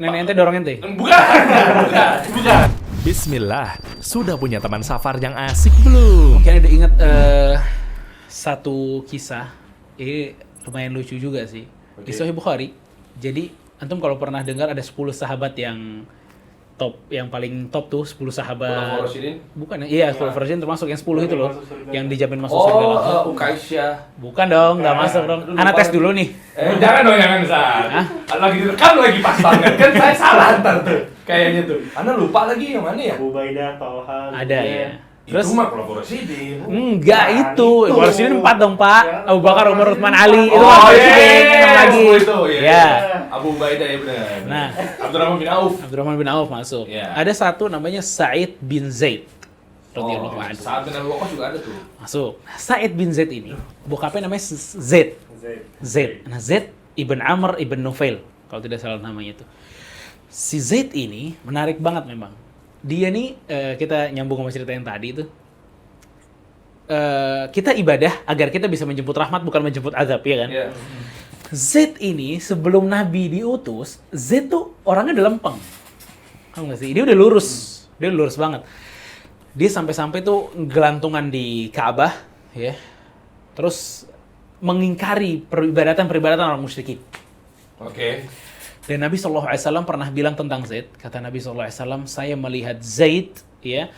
Nenek ente dorong ente? Bukan. Bismillah, sudah punya teman safar yang asik belum? Mungkin ada ingat satu kisah, ini lumayan lucu juga sih. Di Sahih Bukhari. Jadi antum kalau pernah dengar ada 10 sahabat yang top, yang paling top tuh 10 sahabat. Bukan, iya, Khulafaur Rasyidin termasuk yang 10 itu loh, yang dijamin masuk surga langsung. Ukaisyah. Bukan dong, nggak masuk dong. Ana tes dulu nih. Jangan dong, San. Lagi direkam lagi pas banget kan, saya salah ntar tuh. Kayaknya tuh. Ana lupa lagi yang mana ya? Abu Ubaidah, Talha. Ada ya. Terus itu mah Khulafaur Rasyidin. Enggak itu. Khulafaur Rasyidin 4 dong, Pak. Ya. Abu Bakar, Umar, Utsman, Ali. Itu Oh, Khulafaur iya, Rasyidin. Yang lagi. itu Ya. Abu Ubaidah ya benar. Nah, Abdurrahman bin Auf. Abdurrahman bin Auf masuk. Ya. Ada satu namanya Sa'id bin Zaid radhiyallahu anhu. Saat bin Abi Waqqas juga ada tuh. Masuk. Nah, Sa'id bin Zaid ini, bokapnya namanya Zaid. Zaid. Nah, Zaid ibn Amr ibn Nufail, kalau tidak salah namanya itu. Si Zaid ini menarik banget memang. Dia nih, kita nyambung sama cerita yang tadi itu. Kita ibadah agar kita bisa menjemput rahmat, bukan menjemput azab, ya kan? Iya. Zaid ini sebelum Nabi diutus, Zaid tuh orangnya udah lempeng. Tahu nggak sih? Dia udah lurus. Dia udah lurus banget. Dia sampai-sampai tuh gelantungan di Ka'bah, ya. Terus mengingkari peribadatan orang musyrikin. Oke. Dan Nabi SAW pernah bilang tentang Zaid. Kata Nabi SAW, saya melihat Zaid, ya,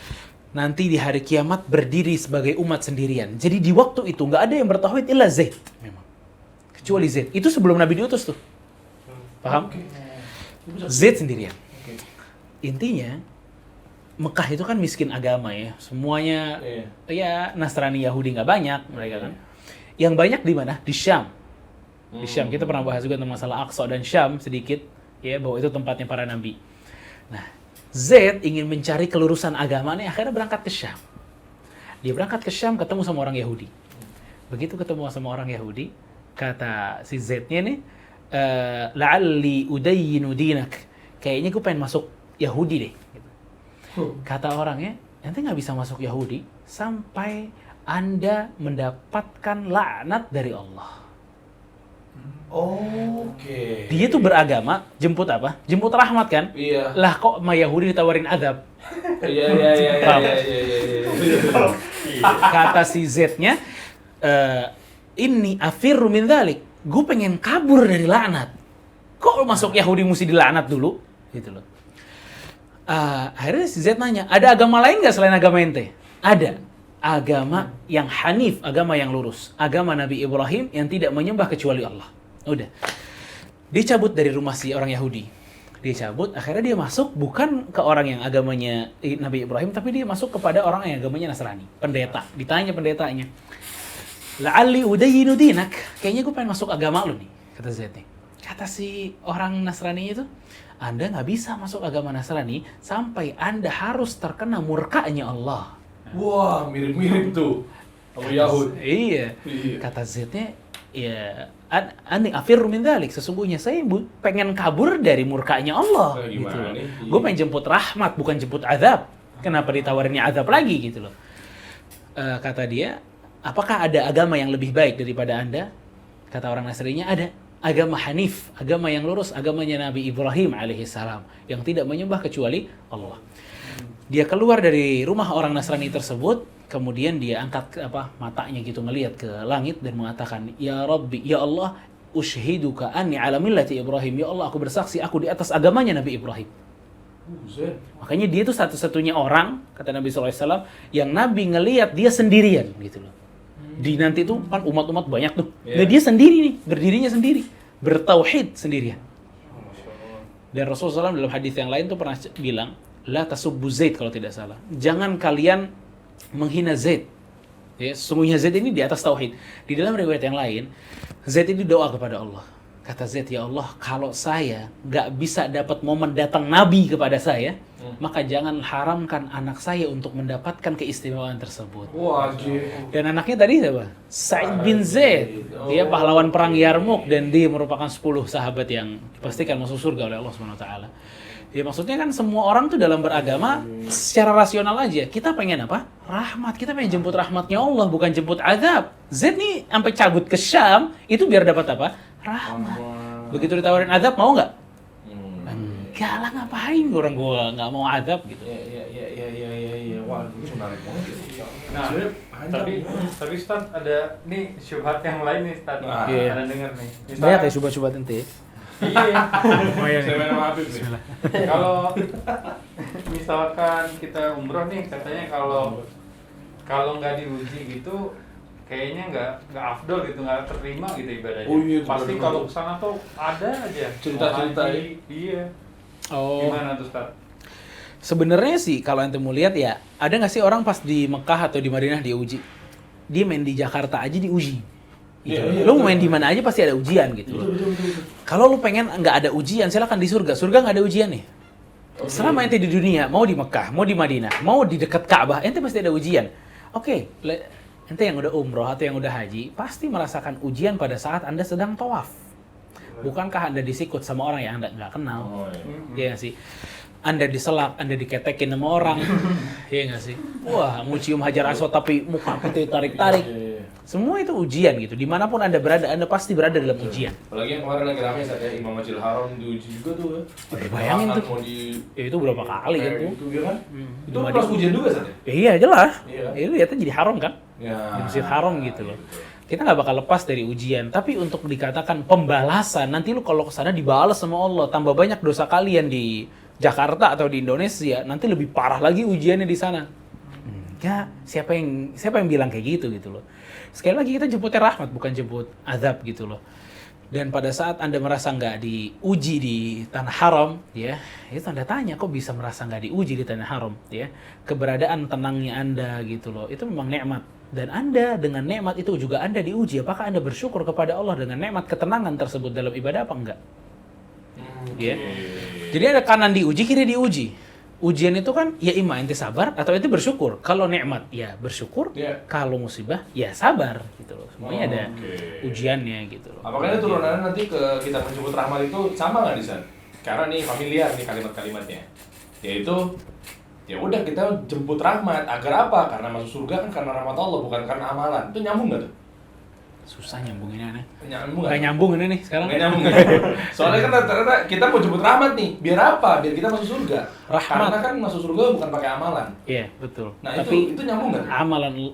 nanti di hari kiamat berdiri sebagai umat sendirian. Jadi di waktu itu nggak ada yang bertauhid illa Zaid, memang. Kecuali Zaid. Itu sebelum Nabi diutus tuh. Paham? Zaid sendirian. Intinya, Mekah itu kan miskin agama ya. Semuanya, ya Nasrani, Yahudi nggak banyak mereka kan. Yang banyak di mana? Di Syam. Di Syam. Kita pernah bahas juga tentang masalah Aqsa dan Syam sedikit. Ya, bahwa itu tempatnya para nabi. Nah, Zaid ingin mencari kelurusan agama nih, akhirnya berangkat ke Syam. Dia berangkat ke Syam, ketemu sama orang Yahudi. Begitu ketemu sama orang Yahudi, kata si Zaidnya nih, la'alli udayyinu dinak. Kayaknya gue pengen masuk Yahudi deh. Gitu. Kata orangnya, nanti nggak bisa masuk Yahudi sampai Anda mendapatkan laknat dari Allah. Oke. Dia tuh beragama, jemput apa? Jemput rahmat kan? Iya. Lah kok sama Yahudi ditawarin azab? Iya. Kata si Z-nya, ini afirru min dzalik. Gue pengen kabur dari laknat. Kok masuk Yahudi mesti dilaknat dulu? Gitu loh. Akhirnya si Z nanya, ada agama lain nggak selain agama ente? Ada. Agama yang hanif, agama yang lurus. Agama Nabi Ibrahim yang tidak menyembah kecuali Allah. Udah. Dia cabut dari rumah si orang Yahudi. Dia cabut, akhirnya dia masuk bukan ke orang yang agamanya Nabi Ibrahim, tapi dia masuk kepada orang yang agamanya Nasrani. Pendeta. Ditanya pendetanya, la'alli udayyinu dinak. Kayaknya gue pengen masuk agama lu nih, kata Zaid. Kata si orang Nasrani itu, Anda nggak bisa masuk agama Nasrani sampai Anda harus terkena murkanya Allah. Wah, mirip-mirip tuh. Sama Yahud. Iya. Kata Zaidnya, ya, ani afirru min dzalik. Sesungguhnya saya pengen kabur dari murkanya Allah. Gitu loh. Gue pengen jemput rahmat, bukan jemput azab. Kenapa ditawarinnya azab lagi gitu loh? Kata dia, apakah ada agama yang lebih baik daripada Anda? Kata orang Nasraninya, ada. Agama Hanif, agama yang lurus, agamanya Nabi Ibrahim alaihissalam, yang tidak menyembah kecuali Allah. Dia keluar dari rumah orang Nasrani tersebut, kemudian dia angkat matanya gitu ngelihat ke langit dan mengatakan, ya Rabbi, ya Allah, ushhiduka anni ala millati Ibrahim. Ya Allah, aku bersaksi aku di atas agamanya Nabi Ibrahim. Makanya dia itu satu-satunya orang, kata Nabi SAW, yang Nabi ngelihat dia sendirian gitu loh. Di nanti itu kan umat-umat banyak tuh. Nah, dia sendiri nih, berdirinya sendiri, bertauhid sendirian. Dan Rasulullah SAW dalam hadis yang lain tuh pernah bilang, la tasubbu Zaid kalau tidak salah. Jangan kalian menghina Zaid. Ya, sesungguhnya Zaid ini di atas tauhid. Di dalam riwayat yang lain, Zaid ini doa kepada Allah. Kata Zaid, ya Allah, kalau saya nggak bisa dapat momen datang Nabi kepada saya, maka jangan haramkan anak saya untuk mendapatkan keistimewaan tersebut. Wajib. Dan anaknya tadi siapa? Sa'id bin Zaid. Dia pahlawan perang Yarmuk dan dia merupakan 10 sahabat yang dipastikan masuk surga oleh Allah SWT. Ya maksudnya kan semua orang tuh dalam beragama secara rasional aja. Kita pengen apa? Rahmat. Kita pengen jemput rahmatnya Allah, bukan jemput azab. Zaid nih sampai cabut ke Syam itu biar dapat apa? Rahmat. Begitu ditawarin azab mau nggak? Gak lah, ngapain orang gue nggak mau azab gitu. Iya. Wah, ini menarik banget. Nah, tapi Ustaz ada nih syubhat yang lain nih Ustaz. Iya. Ada dengar nih. Banyak ya coba-coba nanti. Iya. Saya main sama Habib nih. Kalau misalkan kita umroh nih, katanya kalau nggak diuji gitu, kayaknya nggak afdol gitu, nggak terima gitu ibadahnya. Oh iya, Pasti benar-benar. kalau kesana tuh ada aja Cerita-cerita haji. ya? Iya. Oh. Gimana tuh Ustaz? Sebenarnya sih kalau ente mau lihat ya, ada nggak sih orang pas di Mekah atau di Madinah diuji? Dia main di Jakarta aja diuji. Gitu. Iya, Lu main di mana aja pasti ada ujian gitu. Betul. Kalau lu pengen nggak ada ujian, silakan di surga. Surga nggak ada ujian nih. Selama ente di dunia, mau di Mekah, mau di Madinah, mau di dekat Ka'bah, ente pasti ada ujian. Oke, ente yang udah umroh atau yang udah haji, pasti merasakan ujian pada saat anda sedang tawaf. Bukankah anda disikut sama orang yang anda nggak kenal? Oh, Iya iya. nggak sih? Anda diselak, Anda diketekin sama orang. Iya nggak sih? Wah, mau cium hajar aswad tapi muka putih tarik-tarik. Iya. Semua itu ujian gitu. Dimanapun Anda berada, Anda pasti berada dalam ujian. Apalagi yang kemarin lagi rame saatnya Imam Masjidil Haram diuji juga tuh ya. Bayangin tuh. Mau di Ya, itu berapa kali kan tuh? Itu ya kan? Itu Cuma pas di- ujian juga saatnya. Iya jelas. Iya. Itu lihatnya jadi haram kan? Ya. Di Masjid Haram gitu loh. Betul. Kita nggak bakal lepas dari ujian. Tapi untuk dikatakan pembalasan, nanti lu kalau kesana dibalas sama Allah. Tambah banyak dosa kalian di Jakarta atau di Indonesia, nanti lebih parah lagi ujiannya di sana. Enggak, siapa yang bilang kayak gitu loh. Sekali lagi kita jemputnya rahmat, bukan jemput azab gitu loh. Dan pada saat Anda merasa nggak diuji di tanah haram, ya, itu Anda tanya, kok bisa merasa nggak diuji di tanah haram, ya? Keberadaan tenangnya Anda gitu loh, itu memang nikmat. Dan Anda dengan nikmat itu juga Anda diuji. Apakah Anda bersyukur kepada Allah dengan nikmat ketenangan tersebut dalam ibadah apa enggak? Ya. Jadi ada kanan diuji, kiri diuji. Ujian itu kan ya imma ente sabar atau ente bersyukur. Kalau nikmat ya bersyukur, Iya. kalau musibah ya sabar gitu loh. Semuanya ada Oke. ujiannya gitu loh. Apakah ini turunannya nanti ke kita menjemput rahmat itu sama nggak di sana? Karena nih familiar nih kalimat-kalimatnya. Yaitu ya udah kita jemput rahmat agar apa? Karena masuk surga kan karena rahmat Allah bukan karena amalan. Itu nyambung nggak tuh? Susah nyambunginnya nih. Nyambung Kayak nggak? nyambung ini nih sekarang. Nggak nyambung ya? Soalnya kan ternyata kita mau jemput rahmat nih. Biar apa? Biar kita masuk surga. Rahmat. Karena kan masuk surga bukan pakai amalan. Iya, betul. Nah Tapi itu nyambung nggak?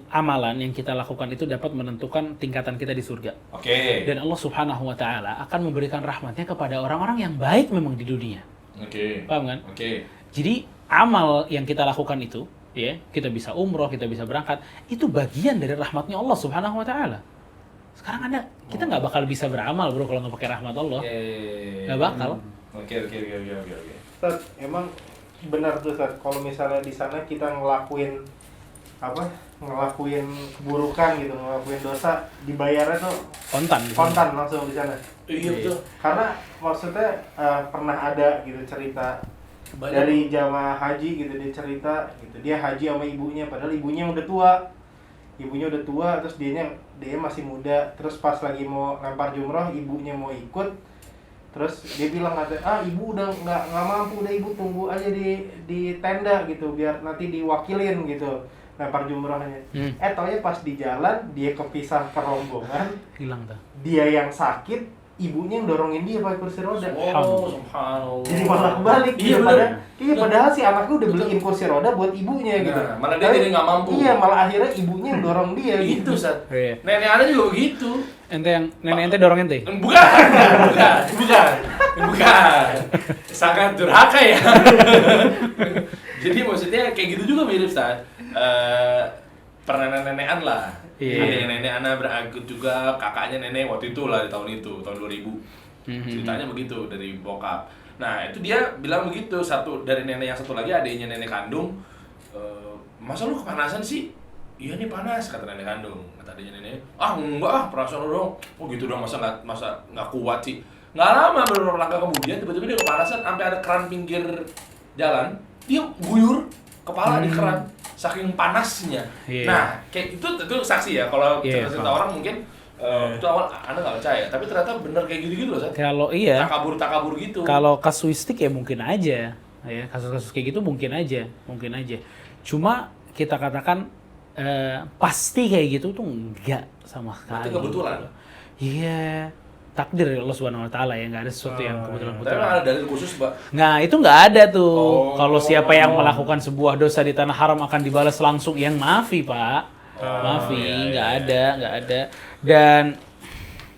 amalan yang kita lakukan itu dapat menentukan tingkatan kita di surga. Oke. Dan Allah Subhanahu wa taala akan memberikan rahmatnya kepada orang-orang yang baik memang di dunia. Oke. Paham kan? Oke. Jadi amal yang kita lakukan itu, ya, kita bisa umroh, kita bisa berangkat, itu bagian dari rahmatnya Allah Subhanahu wa taala. Sekarang kita nggak bakal bisa beramal, bro, kalau nggak pakai rahmat Allah. Nggak bakal. Oke. Ustaz, emang benar tuh Ustaz, kalau misalnya di sana kita ngelakuin keburukan gitu, ngelakuin dosa, dibayarnya tuh Kontan. kontan langsung di sana. Iya betul. Karena maksudnya pernah ada gitu cerita dari jamaah haji gitu, dia cerita gitu, dia haji sama ibunya padahal ibunya udah tua, terus dia masih muda, terus pas lagi mau lempar jumroh ibunya mau ikut, terus dia bilang katanya, ibu udah nggak mampu, udah ibu tunggu aja di tenda gitu biar nanti diwakilin gitu lempar jumrohnya. Taunya pas di jalan dia kepisah ke rombongan, Hilang tuh. dia yang sakit, ibunya yang dorongin dia pakai kursi roda. Oh, subhanallah. Jadi malah kebalik. Iya, Padahal si anaknya udah beliin kursi roda buat ibunya gitu. Nah, malah dia jadi nggak mampu. Iya, malah akhirnya ibunya yang dorong dia Gitu, Sat. Iya. Nenek Ana juga begitu. Nenek ente dorong ente. Bukan. Sangat durhaka ya. Jadi maksudnya kayak gitu juga mirip, Sat. Pernah nenek-nenekan lah. Iya. Ada yang nenek Ana beragut juga, kakaknya nenek waktu itu lah di tahun 2000. Ceritanya begitu dari bokap. Nah, itu dia bilang begitu, satu dari nenek yang satu lagi adiknya nenek kandung. Masa lu kepanasan sih? Iya nih panas, kata nenek kandung. Kata adiknya nenek, enggak perasaan lu dong. Oh gitu dong, masa nggak kuat sih. Nggak lama beberapa langkah kemudian tiba-tiba dia kepanasan sampai ada keran pinggir jalan, dia guyur kepala di keran saking panasnya. Iya. Nah, kayak itu saksi ya, kalau Iya, cerita paham. orang mungkin itu awal Anda nggak percaya, tapi ternyata bener kayak gitu-gitu loh, Sat. Kalau iya, Takabur gitu. kalau kasuistik ya mungkin aja, ya kasus-kasus kayak gitu mungkin aja. Cuma kita katakan pasti kayak gitu tuh enggak sama sekali. Berarti kebetulan. Iya, takdir dari Allah Subhanahu wa taala ya, nggak ada sesuatu yang Tapi kebetulan-kebetulan. ada dalil khusus, Pak. Nah, itu nggak ada tuh. Oh. Kalau siapa yang melakukan sebuah dosa di tanah haram akan dibalas langsung, yang maafi, Pak. Maafi, nggak ada. Dan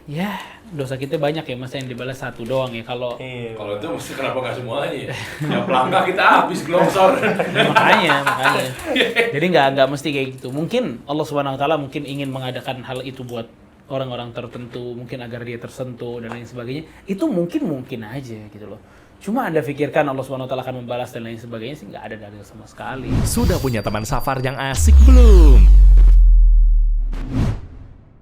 ya, dosa kita banyak ya, masa yang dibalas satu doang ya. Kalau Iya. Kalau itu mesti kenapa nggak semuanya? Yang pelanggar kita habis glongsor. makanya. Jadi nggak mesti kayak gitu. Mungkin Allah Subhanahu wa taala mungkin ingin mengadakan hal itu buat orang-orang tertentu, mungkin agar dia tersentuh dan lain sebagainya. Itu mungkin aja gitu loh. Cuma Anda pikirkan Allah Subhanahu wa taala akan membalas dan lain sebagainya sih nggak ada dalil sama sekali. Sudah punya teman safar yang asik belum?